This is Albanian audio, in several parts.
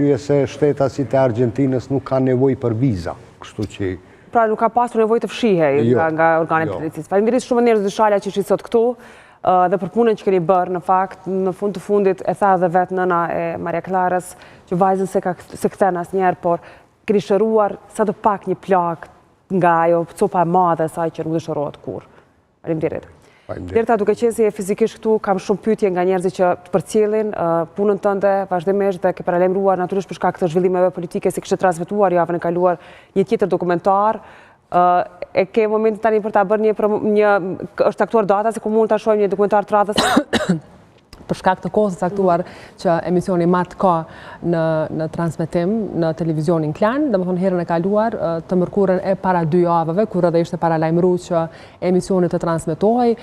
arsye se shteta si të Argentinës nuk ka nevojë për viza, kështu që... Pra nuk ka pasur nevojë të fshihej nga organet të drejtësisë. Faleminderit shumë njerëz Dyshala që ishit sot këtu dhe për punën që keni bërë, në fakt, në fund të fundit e tha dhe vetë nëna e Maria Klarës që vajzën se kthen asnjëherë, por keni shëruar sa të pak një plagë nga ajo copa e madhe e saj që nuk dëshirohet kurrë. Faleminderit. Derta, duke qenë si e fizikisht këtu, kam shumë pyetje nga njerëzit që të përcjellin punën tënde vazhdimisht dhe ke paralajmëruar natyrisht për shkak të zhvillimeve politike si kishte transmetuar javën e kaluar një tjetër dokumentar. E ke momentin tani për ta bërë një është aktuar data se ku mund ta shohim një dokumentar të radhës? Për shkak të kohës së caktuar që emisioni mat ka në transmetim në televizionin Klan, domethënë herën e kaluar të mërkurën e para 2 javëve, kur edhe ishte paralajmëruar që emisioni të transmetohej,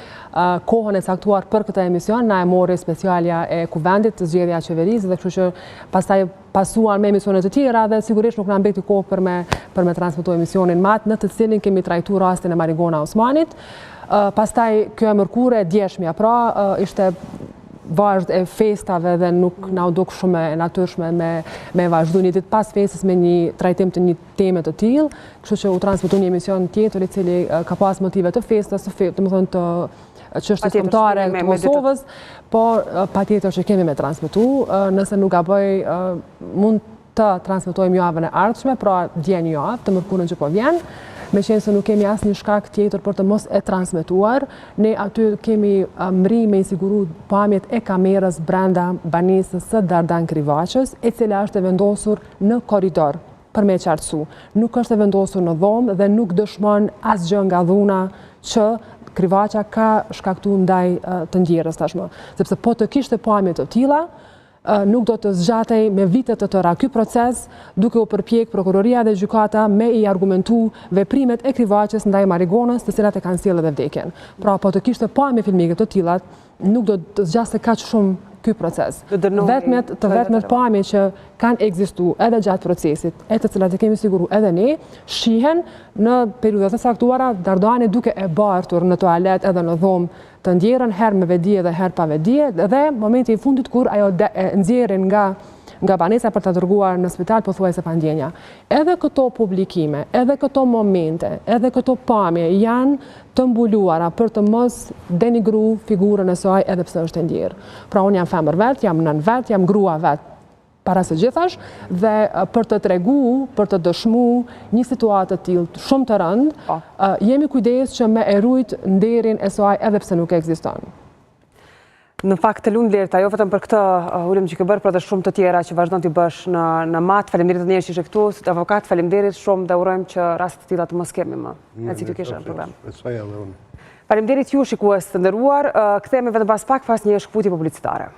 kohën e caktuar për këtë emision na e mori specialja e kuvendit të zgjedhja e qeverisë dhe kështu që pastaj pasuan me emisione të tjera dhe sigurisht nuk na mbeti kohë për me transmetuar emisionin mat në të cilin kemi trajtuar rastin e Marigona Osmanit. Pastaj kjo e mërkurë e djeshmja, pra ishte vazhd e festave dhe nuk na u duk shumë e natyrshme me vazhdu një ditë pas festës me një trajtim të një teme të tillë, kështu që u transmetu një emision tjetër i cili ka pas motive të festës, domethënë të çështjes kombëtare të Kosovës, por patjetër që kemi me transmetu, nëse nuk gaboj mund të transmetojmë javën e ardhshme, pra dje një javë të mërkurën që po vjen. Me qenë se nuk kemi asnjë shkak tjetër për të mos e transmetuar, ne aty kemi mri me insiguru pamjet e kamerës brenda banesës së Dardan Krivaçës, e cila është e vendosur në korridor, për me qartësu. Nuk është e vendosur në dhomë dhe nuk dëshmon asgjë nga dhuna që Krivaça ka shkaktuar ndaj të ndjerës tashmë. Sepse po të kishte pamje të tilla, nuk do të zgjatej me vitet të tëra ky proces, duke u përpjek prokuroria dhe gjykata me i argumentu veprimet e Krivaçës ndaj Marigonës, të cilat e kanë sjellë edhe vdekjen. Pra, po të kishte pamje filmike të tilla, nuk do të zgjasej kaq shumë ky proces. Vetmet pamje që kanë ekzistuar edhe gjatë procesit, e të cilat e kemi siguru edhe ne, shihen në periudhat e saktuara, Dardani duke e bartur në toalet edhe në dhomë të ndjerën, herë me vedije dhe herë pa vedije, dhe momenti i fundit kur ajo nxjerrin nga banesa për të dërguar në spital pothuajse pa ndjenja. Edhe këto publikime, edhe këto momente, edhe këto pamje janë të mbuluara për të mos denigru figurën e saj edhe pse është e ndjerë. Pra unë jam femër vet, jam nën vet, jam grua vet, para së gjithash, dhe për të tregu, për të dëshmu një situatë të tillë shumë të rëndë, jemi kujdes që me e rujt nderin e saj edhe pse nuk ekziston. Në fakt të lumë Derta, jo vetëm për këtë ulëm që ke bërë, por edhe shumë të tjera që vazhdon t'i bësh në mat. Faleminderit të njerëz që ishe këtu, si avokat, faleminderit shumë dhe urojmë që raste të tilla të mos kemi më. Si t'ju kesh në program. Faleminderit ju shikues të nderuar, kthehemi vetëm pas pak pas një shkputje publicitare.